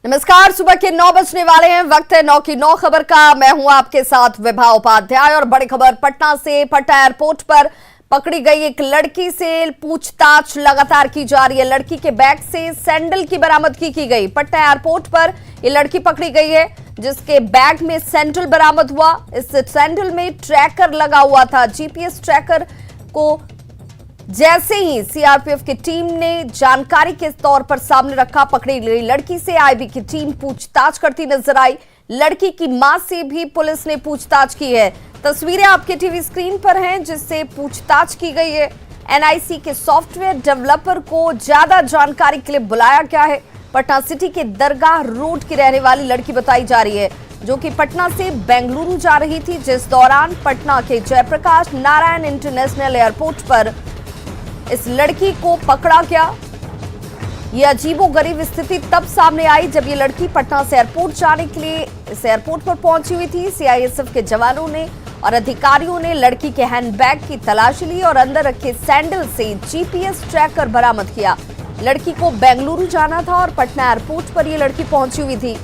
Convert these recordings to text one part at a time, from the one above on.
नमस्कार, सुबह के 9 बजने वाले हैं। वक्त है 9 की 9 खबर का। मैं हूं आपके साथ विभा उपाध्याय और बड़ी खबर पटना से। पटना एयरपोर्ट पर पकड़ी गई एक लड़की से पूछताछ लगातार की जा रही है। लड़की के बैग से सैंडल की बरामदगी की गई। पटना एयरपोर्ट पर ये लड़की पकड़ी गई है जिसके बैग में सैंडल बरामद हुआ। इस सैंडल में ट्रैकर लगा हुआ था। जीपीएस ट्रैकर को जैसे ही सीआरपीएफ की टीम ने जानकारी के तौर पर सामने रखा, पकड़ी गई लड़की से आईबी की टीम पूछताछ करती नजर आई। लड़की की मां से भी पुलिस ने पूछताछ की है। तस्वीरें आपके टीवी स्क्रीन पर हैं जिससे पूछताछ की गई है। एनआईसी के सॉफ्टवेयर डेवलपर को ज्यादा जानकारी के लिए बुलाया गया है। पटना सिटी के दरगाह रोड की रहने वाली लड़की बताई जा रही है जो कि पटना से बेंगलुरु जा रही थी, जिस दौरान पटना के जयप्रकाश नारायण इंटरनेशनल एयरपोर्ट पर इस लड़की को पकड़ा गया। ये अजीबोगरीब स्थिति तब सामने आई जब ये लड़की पटना से एयरपोर्ट जाने के लिए इस एयरपोर्ट पर पहुंची हुई थी। सीआईएसएफ के जवानों ने और अधिकारियों ने लड़की के हैंडबैग की तलाशी ली और अंदर रखे सैंडल से जीपीएस ट्रैकर बरामद किया। लड़की को बेंगलुरु जाना था और पटना एयरपोर्ट पर ये लड़की पहुंची हुई थी।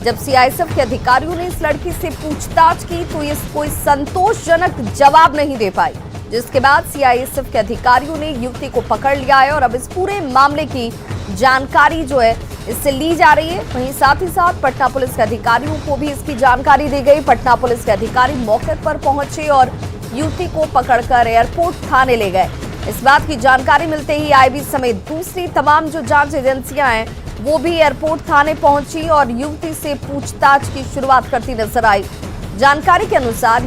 जब सीआईएसएफ के अधिकारियों ने इस लड़की से पूछताछ की तो ये कोई संतोषजनक जवाब नहीं दे पाई, जिसके बाद सीआईएसएफ के अधिकारियों ने युवती को पकड़ लिया है और अब इस पूरे मामले की जानकारी जो है इससे ली जा रही है। वहीं साथ ही साथ पटना पुलिस के अधिकारियों को भी इसकी जानकारी दी गई। पटना पुलिस के अधिकारी मौके पर पहुंचे और युवती को पकड़कर एयरपोर्ट थाने ले गए। इस बात की जानकारी मिलते ही आईबी समेत दूसरी तमाम जो जांच एजेंसियां हैं वो भी एयरपोर्ट थाने पहुंची और युवती से पूछताछ की शुरुआत करती नजर आई। जानकारी के अनुसार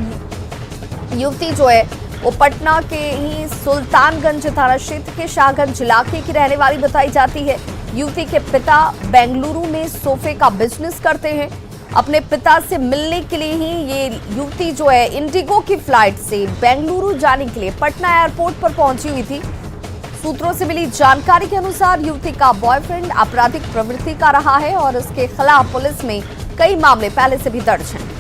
युवती जो है वो पटना के ही सुल्तानगंज थाना क्षेत्र के शाहगंज इलाके की रहने वाली बताई जाती है। युवती के पिता बेंगलुरु में सोफे का बिजनेस करते हैं। अपने पिता से मिलने के लिए ही ये युवती जो है इंडिगो की फ्लाइट से बेंगलुरु जाने के लिए पटना एयरपोर्ट पर पहुंची हुई थी। सूत्रों से मिली जानकारी के अनुसार युवती का बॉयफ्रेंड आपराधिक प्रवृत्ति का रहा है और उसके खिलाफ पुलिस में कई मामले पहले से भी दर्ज हैं।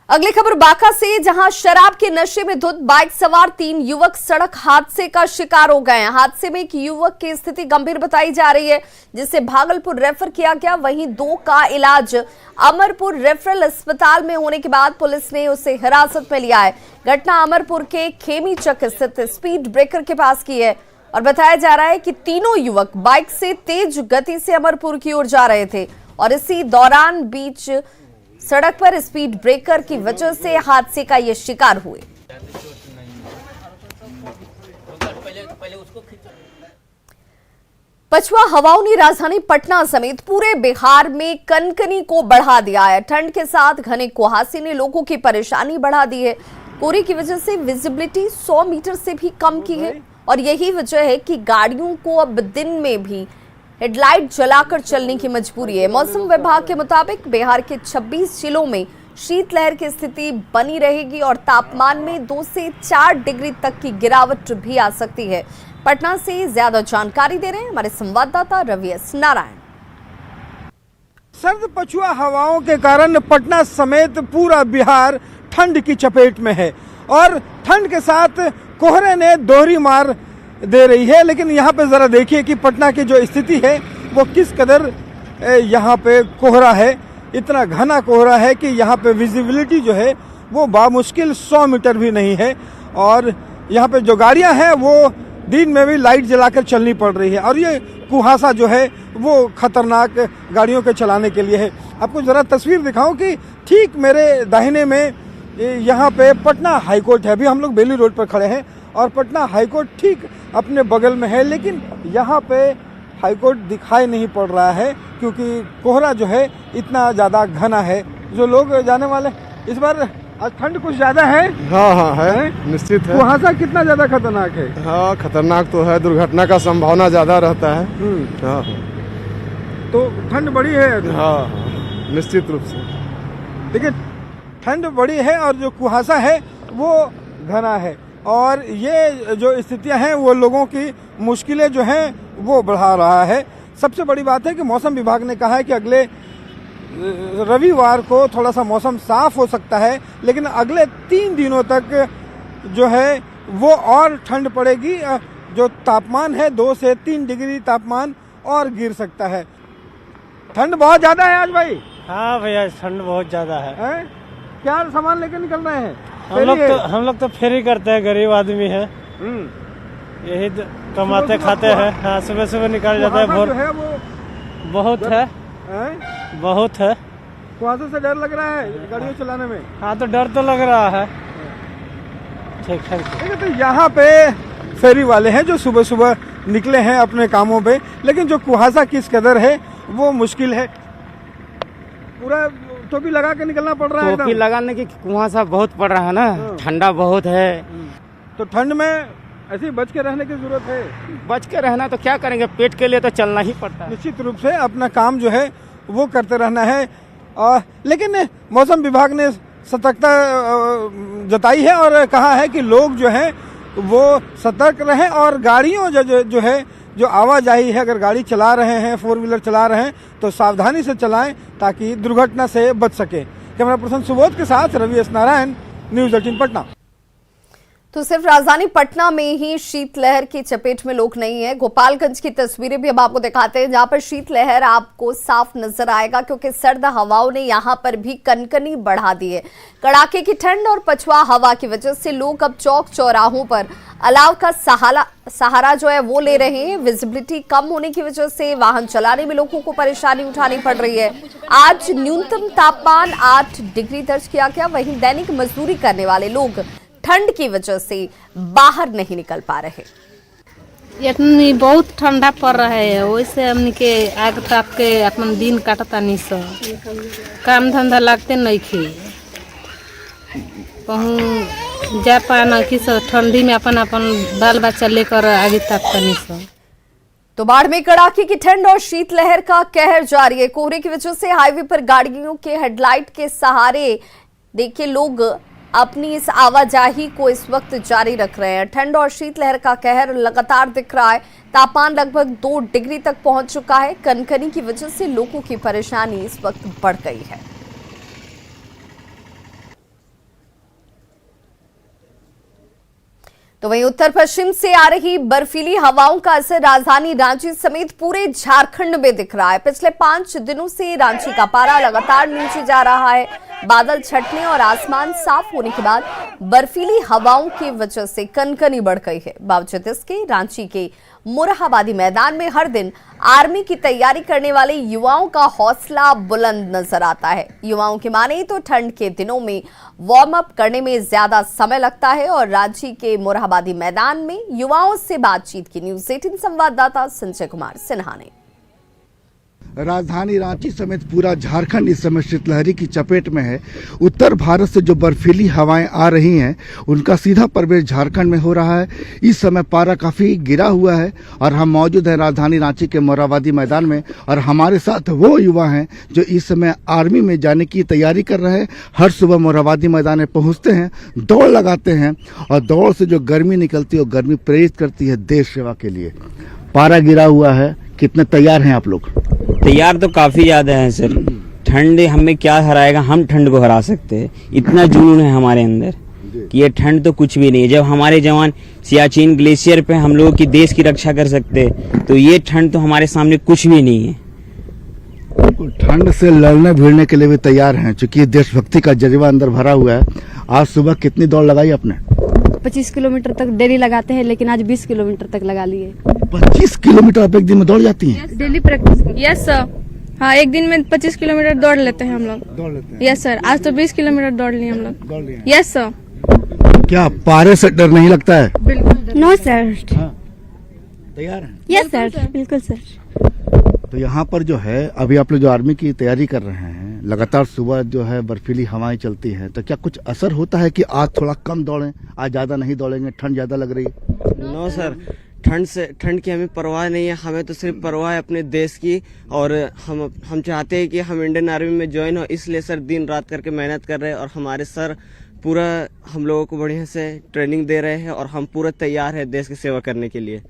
अगली खबर बांका से, जहां शराब के नशे में धुत बाइक सवार 3 युवक सड़क हादसे का शिकार हो गए हैं। हादसे में एक युवक की स्थिति गंभीर बताई जा रही है जिसे भागलपुर रेफर किया गया। वहीं 2 का इलाज अमरपुर रेफरल अस्पताल में होने के बाद पुलिस ने उसे हिरासत में लिया है। घटना अमरपुर के खेमीचक स्थित स्पीड ब्रेकर के पास की है और बताया जा रहा है कि तीनों युवक बाइक से तेज गति से अमरपुर की ओर जा रहे थे और इसी दौरान बीच सड़क पर स्पीड ब्रेकर की वजह से हादसे का ये शिकार हुए। पछुआ हवाओं ने राजधानी पटना समेत पूरे बिहार में कनकनी को बढ़ा दिया है। ठंड के साथ घने कुहासे ने लोगों की परेशानी बढ़ा दी है। कोहरे की वजह से विजिबिलिटी 100 मीटर से भी कम की है और यही वजह है कि गाड़ियों को अब दिन में भी हेडलाइट जलाकर चलने की मजबूरी है। मौसम विभाग के मुताबिक बिहार के 26 जिलों में शीतलहर की स्थिति बनी रहेगी और तापमान में 2 से 4 डिग्री तक की गिरावट भी आ सकती है। पटना से ज्यादा जानकारी दे रहे हैं हमारे संवाददाता रवि एस नारायण। सर्द पछुआ हवाओं के कारण पटना समेत पूरा बिहार ठंड की चपेट में है और ठंड के साथ कोहरे ने दोहरी मार दे रही है। लेकिन यहाँ पे जरा देखिए कि पटना की जो स्थिति है वो किस कदर यहाँ पे कोहरा है। इतना घना कोहरा है कि यहाँ पे विजिबिलिटी जो है वो बामुश्किल 100 मीटर भी नहीं है और यहाँ पे जो गाड़ियाँ हैं वो दिन में भी लाइट जलाकर चलनी पड़ रही है और ये कुहासा जो है वो खतरनाक गाड़ियों के चलाने के लिए है। आपको जरा तस्वीर दिखाऊं कि ठीक मेरे दाहिने में यहाँ पे पटना हाईकोर्ट है। अभी हम लोग बेली रोड पर खड़े हैं और पटना हाईकोर्ट ठीक अपने बगल में है, लेकिन यहाँ पे हाईकोर्ट दिखाई नहीं पड़ रहा है क्योंकि कोहरा जो है इतना ज़्यादा घना है। जो लोग जाने वाले इस बार आज ठंड कुछ ज़्यादा है। हाँ है, निश्चित है। कुहासा कितना ज़्यादा खतरनाक है? हाँ, खतरनाक तो है, दुर्घटना का संभावना ज़्यादा रहता है। हाँ, तो ठंड बड़ी है। हाँ, निश्चित रूप से। देखिए ठंड बड़ी है और जो कुहासा है वो घना है और ये जो स्थितियां हैं वो लोगों की मुश्किलें जो हैं वो बढ़ा रहा है। सबसे बड़ी बात है कि मौसम विभाग ने कहा है कि अगले रविवार को थोड़ा सा मौसम साफ हो सकता है, लेकिन अगले 3 दिनों तक जो है वो और ठंड पड़ेगी। जो तापमान है 2 से 3 डिग्री तापमान और गिर सकता है। ठंड बहुत ज्यादा है आज भाई। हाँ भैया, ठंड बहुत ज्यादा है। क्या सामान लेकर निकल रहे हैं? हम लोग तो फेरी करते हैं, गरीब आदमी है, यही कमाते खाते हैं। हाँ, सुबह सुबह निकल जाते हैं। भोर है वो बहुत है, बहुत है। कुहासे से डर लग रहा है गाड़ियों चलाने में? हाँ, तो डर तो लग रहा है। ठीक है। तो यहाँ पे फेरी वाले हैं जो सुबह सुबह निकले हैं अपने कामों पे, लेकिन जो कुहासा किस कदर है वो मुश्किल है। पूरा टोपी लगा के निकलना पड़ रहा है। टोपी लगाने की कुहासा बहुत पड़ रहा है ना, ठंडा बहुत है। तो ठंड में ऐसे ही बच के रहने की जरूरत है। बच के रहना तो क्या करेंगे, पेट के लिए तो चलना ही पड़ता है। निश्चित रूप से अपना काम जो है वो करते रहना है। लेकिन मौसम विभाग ने सतर्कता जताई है और कहा है कि लोग जो है वो सतर्क रहें और गाड़ियों जो है जो आवाजाही है, अगर गाड़ी चला रहे हैं, 4 व्हीलर चला रहे हैं तो सावधानी से चलाएं ताकि दुर्घटना से बच सके। कैमरा पर्सन सुबोध के साथ रवि एस नारायण, न्यूज़ 18 पटना। तो सिर्फ राजधानी पटना में ही शीतलहर की चपेट में लोग नहीं है। गोपालगंज की तस्वीरें भी अब आपको दिखाते हैं, जहां पर शीतलहर आपको साफ नजर आएगा क्योंकि सर्द हवाओं ने यहां पर भी कनकनी बढ़ा दी है। कड़ाके की ठंड और पछुआ हवा की वजह से लोग अब चौक चौराहों पर अलाव का सहारा जो है वो ले रहे हैं। विजिबिलिटी कम होने की वजह से वाहन चलाने में लोगों को परेशानी उठानी पड़ रही है। आज न्यूनतम तापमान 8 डिग्री दर्ज किया गया। वहीं दैनिक मजदूरी करने वाले लोग ठंड की वजह से बाहर नहीं निकल पा रहे। इतनी बहुत ठंडा पड़ रहा है, वैसे हमने के आग ताप के अपन दिन काटता नहीं सो, काम धंधा लगते नहीं खे, कहूँ जा पाना कि सो ठंडी में अपन बाल बच्चा लेकर आगे तापता नहीं सो। तो बाढ़ में कड़ाके की ठंड और शीतलहर का कहर जारी है। कोहरे की वजह से हाईवे पर गाड़ियों के हेडलाइट के सहारे देखिए लोग अपनी इस आवाजाही को इस वक्त जारी रख रहे हैं। ठंड और शीतलहर का कहर लगातार दिख रहा है। तापमान लगभग 2 डिग्री तक पहुंच चुका है। कनकनी की वजह से लोगों की परेशानी इस वक्त बढ़ गई है। तो वहीं उत्तर पश्चिम से आ रही बर्फीली हवाओं का असर राजधानी रांची समेत पूरे झारखंड में दिख रहा है। पिछले 5 दिनों से रांची का पारा लगातार नीचे जा रहा है। बादल छटने और आसमान साफ होने के बाद बर्फीली हवाओं की वजह से कनकनी बढ़ गई है। बावजूद इसके रांची के मोरहाबादी मैदान में हर दिन आर्मी की तैयारी करने वाले युवाओं का हौसला बुलंद नजर आता है। युवाओं की माने तो ठंड के दिनों में वार्म अप करने में ज्यादा समय लगता है और रांची के मोरहाबादी मैदान में युवाओं से बातचीत की न्यूज़ 18 संवाददाता संजय कुमार सिन्हा ने। राजधानी रांची समेत पूरा झारखंड इस समय शीतलहरी की चपेट में है। उत्तर भारत से जो बर्फीली हवाएं आ रही हैं उनका सीधा प्रवेश झारखंड में हो रहा है। इस समय पारा काफी गिरा हुआ है और हम मौजूद हैं राजधानी रांची के मोरहाबादी मैदान में और हमारे साथ वो युवा हैं जो इस समय आर्मी में जाने की तैयारी कर रहे हैं। हर सुबह मोरहाबादी मैदान में पहुंचते हैं, दौड़ लगाते हैं और दौड़ से जो गर्मी निकलती है वो गर्मी प्रेरित करती है देश सेवा के लिए। पारा गिरा हुआ है, कितने तैयार हैं आप लोग? तैयार तो काफी ज्यादा है सर। ठंड हमें क्या हराएगा, हम ठंड को हरा सकते हैं। इतना जुनून है हमारे अंदर कि ये ठंड तो कुछ भी नहीं है। जब हमारे जवान सियाचिन ग्लेशियर पे हम लोगों की देश की रक्षा कर सकते हैं तो ये ठंड तो हमारे सामने कुछ भी नहीं है। ठंड से लड़ने भिड़ने के लिए भी तैयार हैं क्योंकि देशभक्ति का जज्बा अंदर भरा हुआ है। आज सुबह कितनी दौड़ लगाई आपने? 25 किलोमीटर तक डेली लगाते हैं, लेकिन आज 20 किलोमीटर तक लगा लिए। 25 किलोमीटर आप एक दिन में दौड़ जाती हैं? Daily practice. यस सर, हाँ एक दिन में 25 किलोमीटर दौड़ लेते हैं हम लोग। दौड़ लेते हैं? यस सर, आज तो 20 किलोमीटर दौड़ लिए हम लोग। दौड़ लिए? Yes sir. क्या पारे से डर नहीं लगता है? बिल्कुल। No sir. तैयार हैं? यस सर, बिल्कुल सर। तो यहाँ पर जो है अभी आप लोग जो आर्मी की तैयारी कर रहे हैं, लगातार सुबह जो है बर्फीली हवाएं चलती हैं, तो क्या कुछ असर होता है कि आज थोड़ा कम दौड़ें, आज ज्यादा नहीं दौड़ेंगे, ठंड ज्यादा लग रही है? नो सर, ठंड की हमें परवाह नहीं है। हमें तो सिर्फ परवाह है अपने देश की और हम चाहते हैं कि हम इंडियन आर्मी में ज्वाइन हो। इसलिए सर दिन रात करके मेहनत कर रहे हैं और हमारे सर पूरा हम लोगों को बढ़िया से ट्रेनिंग दे रहे हैं और हम पूरा तैयार है देश की सेवा करने के लिए।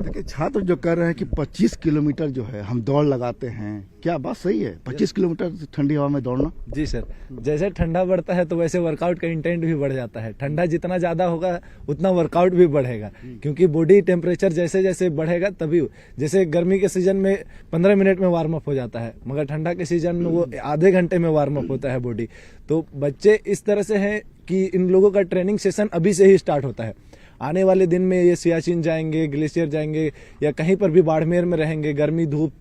देखिए छात्र जो कह रहे हैं कि 25 किलोमीटर जो है हम दौड़ लगाते हैं, क्या बात सही है? 25 किलोमीटर ठंडी हवा में दौड़ना? जी सर, जैसे ठंडा बढ़ता है तो वैसे वर्कआउट का इंटेंट भी बढ़ जाता है। ठंडा जितना ज़्यादा होगा उतना वर्कआउट भी बढ़ेगा, क्योंकि बॉडी टेम्परेचर जैसे जैसे बढ़ेगा तभी, जैसे गर्मी के सीजन में 15 मिनट में वार्म अप हो जाता है, मगर ठंडा के सीजन में वो आधे घंटे में वार्म अप होता है बॉडी। तो बच्चे इस तरह से हैं कि इन लोगों का ट्रेनिंग सेशन अभी से ही स्टार्ट होता है। आने वाले दिन में ये सियाचिन जाएंगे, ग्लेशियर जाएंगे, या कहीं पर भी बाड़मेर में रहेंगे, गर्मी धूप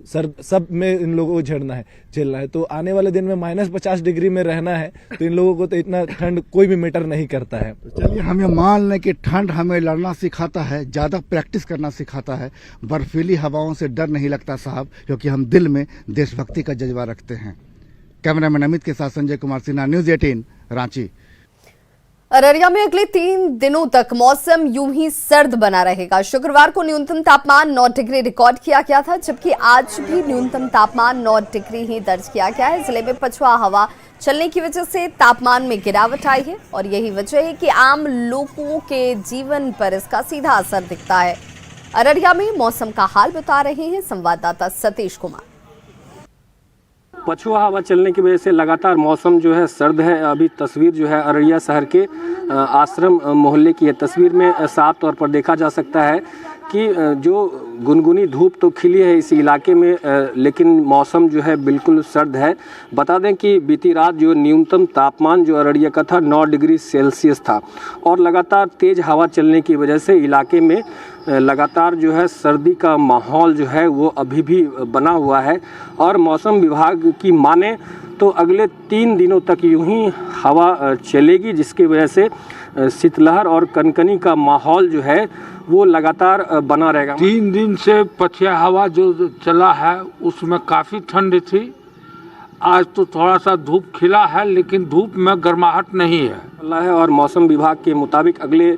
सर सब में इन लोगों को झेलना है। तो आने वाले दिन में -50 डिग्री में रहना है, तो इन लोगों को तो इतना ठंड कोई भी मैटर नहीं करता है। चलिए हमें मान लें कि ठंड हमें लड़ना सिखाता है, ज्यादा प्रैक्टिस करना सिखाता है, बर्फीली हवाओं से डर नहीं लगता साहब, क्योंकि हम दिल में देशभक्ति का जज्बा रखते हैं। कैमरामैन अमित के साथ संजय कुमार सिन्हा, न्यूज़ 18 रांची। अररिया में अगले 3 दिनों तक मौसम यूं ही सर्द बना रहेगा। शुक्रवार को न्यूनतम तापमान 9 डिग्री रिकॉर्ड किया गया था, जबकि आज भी न्यूनतम तापमान 9 डिग्री ही दर्ज किया गया है। जिले में पछुआ हवा चलने की वजह से तापमान में गिरावट आई है और यही वजह है कि आम लोगों के जीवन पर इसका सीधा असर दिखता है। अररिया में मौसम का हाल बता रहे हैं संवाददाता सतीश कुमार। पछुआ हवा चलने की वजह से लगातार मौसम जो है सर्द है। अभी तस्वीर जो है अररिया शहर के आश्रम मोहल्ले की है। तस्वीर में साफ तौर पर देखा जा सकता है कि जो गुनगुनी धूप तो खिली है इस इलाके में, लेकिन मौसम जो है बिल्कुल सर्द है। बता दें कि बीती रात जो न्यूनतम तापमान जो अररिया का था 9 डिग्री सेल्सियस था और लगातार तेज़ हवा चलने की वजह से इलाके में लगातार जो है सर्दी का माहौल जो है वो अभी भी बना हुआ है। और मौसम विभाग की माने तो अगले 3 दिनों तक यूं ही हवा चलेगी, जिसकी वजह से शीतलहर और कनकनी का माहौल जो है वो लगातार बना रहेगा। 3 दिन से पछुआ हवा जो चला है उसमें काफ़ी ठंड थी। आज तो थोड़ा सा धूप खिला है, लेकिन धूप में गर्माहट नहीं है। और मौसम विभाग के मुताबिक अगले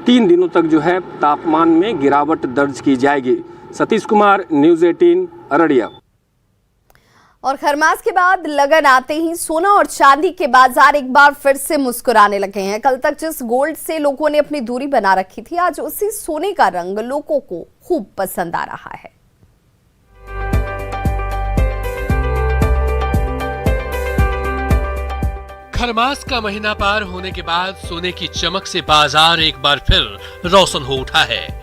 3 दिनों तक जो है तापमान में गिरावट दर्ज की जाएगी। सतीश कुमार, न्यूज़ 18 अररिया। और खरमास के बाद लगन आते ही सोना और चांदी के बाजार एक बार फिर से मुस्कुराने लगे हैं। कल तक जिस गोल्ड से लोगों ने अपनी दूरी बना रखी थी, आज उसी सोने का रंग लोगों को खूब पसंद आ रहा है। खरमास का महीना पार होने के बाद सोने की चमक से बाजार एक बार फिर रोशन हो उठा है।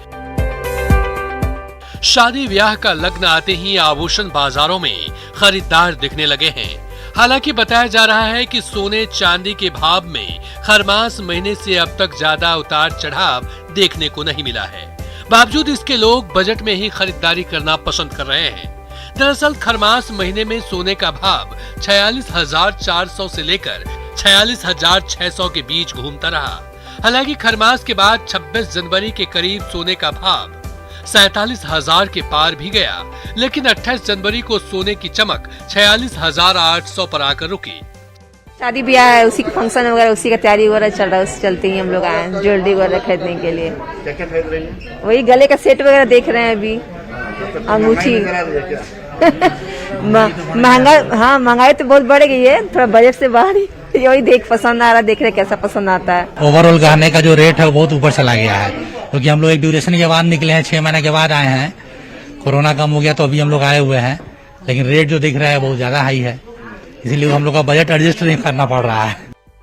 शादी ब्याह का लग्न आते ही आभूषण बाजारों में खरीदार दिखने लगे हैं। हालांकि बताया जा रहा है कि सोने चांदी के भाव में खरमास महीने से अब तक ज्यादा उतार चढ़ाव देखने को नहीं मिला है। बावजूद इसके लोग बजट में ही खरीदारी करना पसंद कर रहे हैं। दरअसल खरमास महीने में सोने का भाव 46,400 से लेकर 46,600 के बीच घूमता रहा। हालांकि खरमास के बाद 26 जनवरी के करीब सोने का भाव 47,000 के पार भी गया, लेकिन 28 जनवरी को सोने की चमक 46,800 पर आकर रुकी। शादी ब्याह है, उसी का फंक्शन वगैरह, उसी का तैयारी वगैरह चल रहा है, उस चलते ही हम लोग आए हैं ज्वेलरी वगैरह खरीदने के लिए। क्या क्या खरीद रही हैं? वही गले का सेट वगैरह देख रहे हैं अभी, अंगूठी। महंगा, हाँ महंगाई तो बहुत बढ़ गई है, थोड़ा बजट से बाहर ही। वही देख पसंद आ रहा, देख रहे कैसा पसंद आता है। ओवरऑल गहने का जो रेट है वो बहुत ऊपर चला गया है, क्योंकि हम लोग एक ड्यूरेशन के बाद निकले हैं, 6 महीने के बाद आए हैं। कोरोना कम हो गया तो अभी हम लोग आए हुए हैं, लेकिन रेट जो दिख रहा है बहुत ज्यादा हाई है, इसीलिए हम लोग का बजट एडजस्ट नहीं करना पड़ रहा है।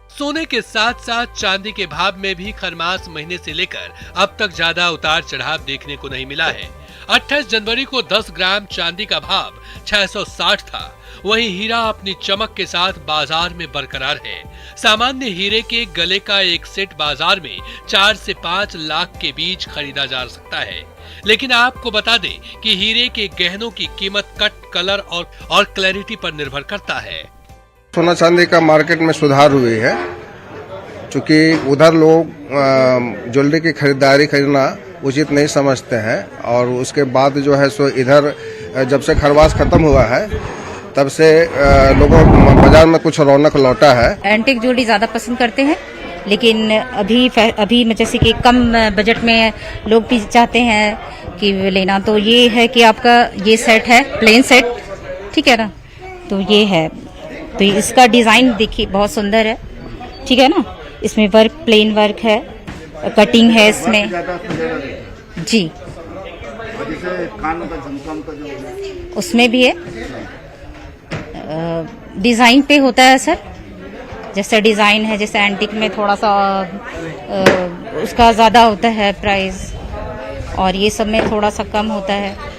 सोने के साथ साथ चांदी के भाव में भी खरमास महीने से लेकर अब तक ज्यादा उतार चढ़ाव देखने को नहीं मिला है। 28 जनवरी को 10 ग्राम चांदी का भाव 660 था। वहीं हीरा अपनी चमक के साथ बाजार में बरकरार है। सामान्य हीरे के गले का एक सेट बाजार में 4 से 5 लाख के बीच खरीदा जा सकता है। लेकिन आपको बता दें कि हीरे के गहनों की कीमत कट, कलर और क्लैरिटी पर निर्भर करता है। सोना चांदी का मार्केट में सुधार हुई है, क्योंकि उधर लोग ज्वेलरी की खरीदारी करना उचित नहीं समझते हैं, और उसके बाद जो है सो इधर जब से खरवास खत्म हुआ है तब से लोगों बाजार में कुछ रौनक लौटा है। एंटीक ज्वेलरी ज्यादा पसंद करते हैं, लेकिन अभी जैसे कि कम बजट में लोग भी चाहते हैं कि लेना, तो ये है कि आपका ये सेट है प्लेन सेट, ठीक है ना, तो ये है, तो इसका डिजाइन देखिए बहुत सुंदर है, ठीक है ना, इसमें वर्क प्लेन वर्क है, कटिंग है इसमें जी, जैसे कानों का झुमका का जो उसमें भी है, डिज़ाइन पे होता है सर। जैसे डिज़ाइन है, जैसे एंटिक में थोड़ा सा उसका ज़्यादा होता है प्राइस, और ये सब में थोड़ा सा कम होता है।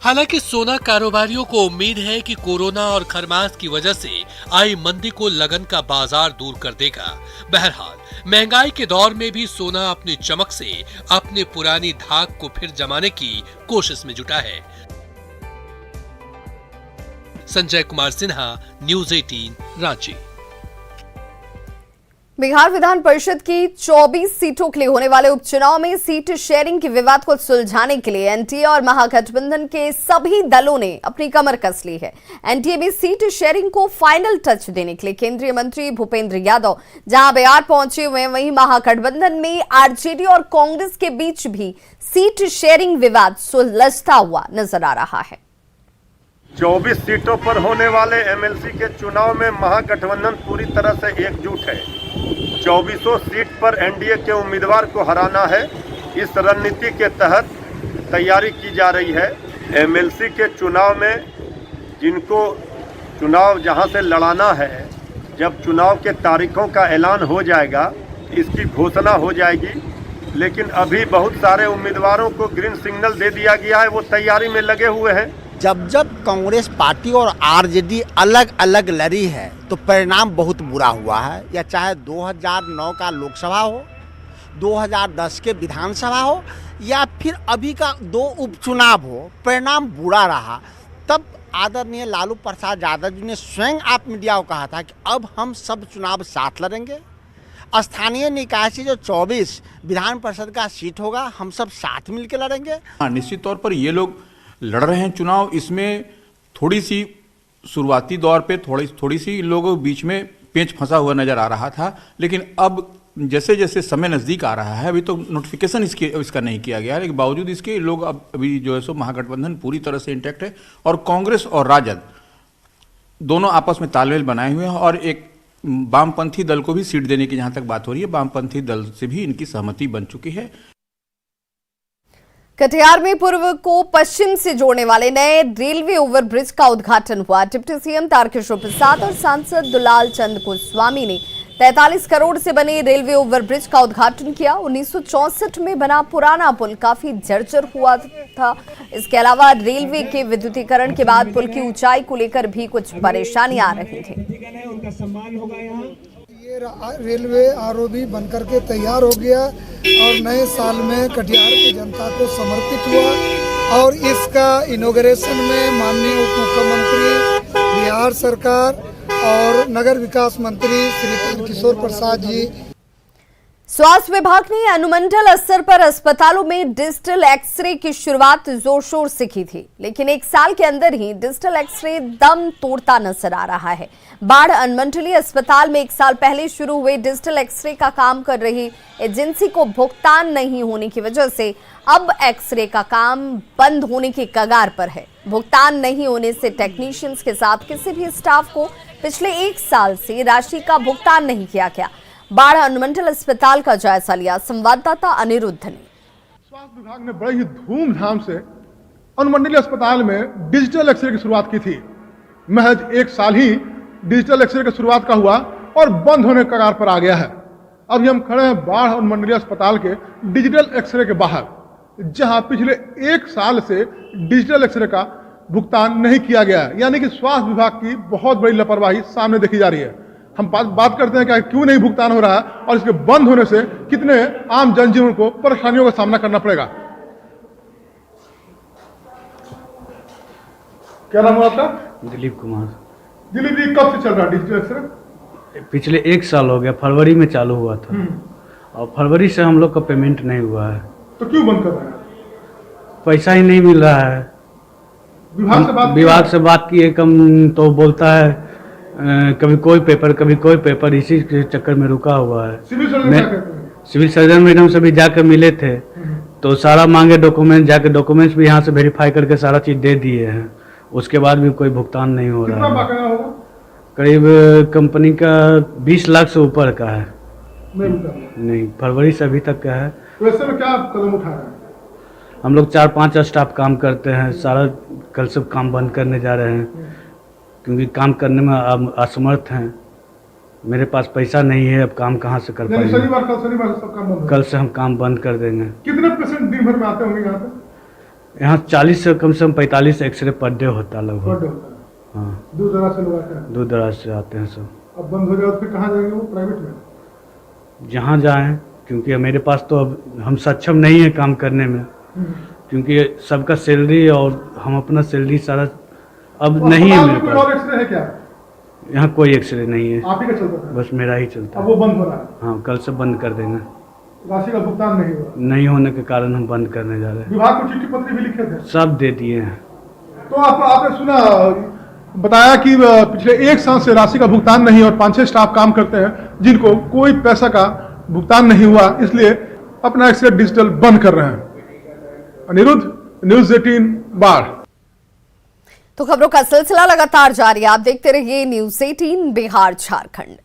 हालांकि सोना कारोबारियों को उम्मीद है कि कोरोना और खरमास की वजह से आई मंदी को लगन का बाजार दूर कर देगा। बहरहाल महंगाई के दौर में भी सोना अपनी चमक से अपने पुरानी धाक को फिर जमाने की कोशिश में जुटा है। संजय कुमार सिन्हा, न्यूज़ 18 रांची। बिहार विधान परिषद की 24 सीटों के लिए होने वाले उपचुनाव में सीट शेयरिंग के विवाद को सुलझाने के लिए एनडीए और महागठबंधन के सभी दलों ने अपनी कमर कस ली है। एनडीए भी सीट शेयरिंग को फाइनल टच देने के लिए केंद्रीय मंत्री भूपेंद्र यादव जहां बिहार पहुंचे हुए हैं, वहीं महागठबंधन में आरजेडी और कांग्रेस के बीच भी सीट शेयरिंग विवाद सुलझता हुआ नजर आ रहा है। 24 सीटों पर होने वाले एमएलसी के चुनाव में महागठबंधन पूरी तरह से एकजुट है। 2400 सीट पर एनडीए के उम्मीदवार को हराना है। इस रणनीति के तहत तैयारी की जा रही है। एमएलसी के चुनाव में जिनको चुनाव जहां से लड़ाना है, जब चुनाव के तारीखों का ऐलान हो जाएगा, इसकी घोषणा हो जाएगी। लेकिन अभी बहुत सारे उम्मीदवारों को ग्रीन सिग्नल दे दिया गया है, वो तैयारी में लगे हुए हैं। जब कांग्रेस पार्टी और आरजेडी अलग अलग लड़ी है तो परिणाम बहुत बुरा हुआ है। या चाहे 2009 का लोकसभा हो, 2010 के विधानसभा हो, या फिर अभी का 2 उपचुनाव हो, परिणाम बुरा रहा। तब आदरणीय लालू प्रसाद यादव जी ने स्वयं आप मीडिया को कहा था कि अब हम सब चुनाव साथ लड़ेंगे। स्थानीय निकाय से जो 24 विधान परिषद का सीट होगा, हम सब साथ मिलकर लड़ेंगे। हाँ, निश्चित तौर पर ये लोग लड़ रहे हैं चुनाव। इसमें थोड़ी सी शुरुआती दौर पे थोड़ी सी लोगों के बीच में पेंच फंसा हुआ नजर आ रहा था, लेकिन अब जैसे जैसे समय नज़दीक आ रहा है, अभी तो नोटिफिकेशन इसका नहीं किया गया है, लेकिन बावजूद इसके लोग अभी जो है सो महागठबंधन पूरी तरह से इंटैक्ट है और कांग्रेस और राजद दोनों आपस में तालमेल बनाए हुए हैं और एक वामपंथी दल को भी सीट देने की जहां तक बात हो रही है, वामपंथी दल से भी इनकी सहमति बन चुकी है। कटिहार में पूर्व को पश्चिम से जोड़ने वाले नए रेलवे ओवरब्रिज का उद्घाटन हुआ। डिप्टी सीएम तारकिशोर प्रसाद और सांसद दुलाल चंद गोस्वामी ने 43 करोड़ से बने रेलवे ओवरब्रिज का उद्घाटन किया। 1964 में बना पुराना पुल काफी जर्जर हुआ था। इसके अलावा रेलवे के विद्युतीकरण के बाद पुल की ऊंचाई को लेकर भी कुछ परेशानियां आ रही थी। ये रेलवे आरओबी बनकर के तैयार हो गया और नए साल में कटिहार की जनता को समर्पित हुआ और इसका इनॉग्रेशन में माननीय उप मुख्यमंत्री, बिहार सरकार और नगर विकास मंत्री श्री तारकिशोर प्रसाद जी। स्वास्थ्य विभाग ने अनुमंडल स्तर पर अस्पतालों में डिजिटल एक्सरे की शुरुआत जोर शोर से की थी, लेकिन 1 साल के अंदर ही डिजिटल एक्सरे दम तोड़ता नजर आ रहा है। बाढ़ अनुमंडलीय अस्पताल में 1 साल पहले शुरू हुए डिजिटल एक्सरे का काम कर रही एजेंसी को भुगतान नहीं होने की वजह से अब एक्सरे का काम बंद होने की कगार पर है। भुगतान नहीं होने से टेक्नीशियंस के साथ किसी भी स्टाफ को पिछले 1 साल से राशि का भुगतान नहीं किया गया। बाढ़ अनुमंडल अस्पताल का जायजा लिया संवाददाता अनिरुद्ध ने। स्वास्थ्य विभाग ने बड़े ही धूमधाम से अनुमंडलीय अस्पताल में डिजिटल एक्सरे की शुरुआत की थी। महज 1 साल ही डिजिटल एक्सरे की शुरुआत का हुआ और बंद होने कगार पर आ गया है। अभी हम खड़े हैं बाढ़ अनुमंडलीय अस्पताल के डिजिटल एक्सरे के बाहर, जहां पिछले 1 साल से डिजिटल एक्सरे का भुगतान नहीं किया गया है। यानी कि स्वास्थ्य विभाग की बहुत बड़ी लापरवाही सामने देखी जा रही है। हम बात करते हैं कि क्यों नहीं भुगतान हो रहा है और इसके बंद होने से कितने आम जनजीवन को परेशानियों का सामना करना पड़ेगा। क्या नाम है आपका? दिलीप कुमार। दिलीप जी, कब से चल रहा है डिजिटल एक्सरे? पिछले 1 साल हो गया, फरवरी में चालू हुआ था और फरवरी से हम लोग का पेमेंट नहीं हुआ है। तो क्यों बंद कर रहे हैं? पैसा ही नहीं मिल रहा है। विभाग से बात किए, कम तो बोलता है कभी कोई पेपर, इसी के चक्कर में रुका हुआ है। सिविल सर्जन मैडम से भी जाकर मिले थे तो सारा मांगे डॉक्यूमेंट, जाकर डॉक्यूमेंट्स भी यहाँ से वेरीफाई करके सारा चीज दे दिए हैं। उसके बाद भी कोई भुगतान नहीं हो रहा है। करीब कंपनी का 20 लाख से ऊपर का है। नहीं, फरवरी से अभी तक का है। तो ऐसे में क्या कदम उठा रहे हैं? हम लोग 4-5 स्टाफ काम करते हैं, सारा कल सब काम बंद करने जा रहे हैं क्योंकि काम करने में असमर्थ हैं। मेरे पास पैसा नहीं है, अब काम कहाँ से कर पाएंगे। शनिवार कल शनिवार से सब काम बंद, कल से हम काम बंद कर देंगे। कितने पेशेंट दिन भर में आते होंगे यहाँ पे? यहाँ 40 से कम 45 एक्सरे पर डे होता है लगभग। हाँ, दूर दराज से लोग आते हैं। दूर दराज से आते हैं सब। अब बंद हो जाए तो फिर कहाँ जाएंगे वो? प्राइवेट में जहाँ जाएं, क्योंकि मेरे पास तो अब हम सक्षम नहीं है काम करने में, क्योंकि सबका सैलरी और हम अपना सैलरी सारा अब नहीं है मेरे पास। एक्सरे है क्या? यहाँ कोई एक्सरे नहीं है, आप ही का चलता है? बस मेरा ही चलता है। अब वो बंद हो रहा है? हाँ, कल से बंद कर देंगे। राशि का भुगतान नहीं हुआ? नहीं होने के कारण हम बंद करने जा रहे हैं। विभाग को चिट्ठी पत्र भी लिखे थे? सब दे दिए हैं। तो आपने सुना, बताया कि पिछले 1 साल से राशि का भुगतान नहीं और 5-6 स्टाफ काम करते हैं जिनको कोई पैसा का भुगतान नहीं हुआ, इसलिए अपना एक्सरे डिजिटल बंद कर रहे हैं। अनिरुद्ध, न्यूज़ 18 बाढ़। तो खबरों का सिलसिला लगातार जारी है, आप देखते रहिए न्यूज़ 18 बिहार झारखंड।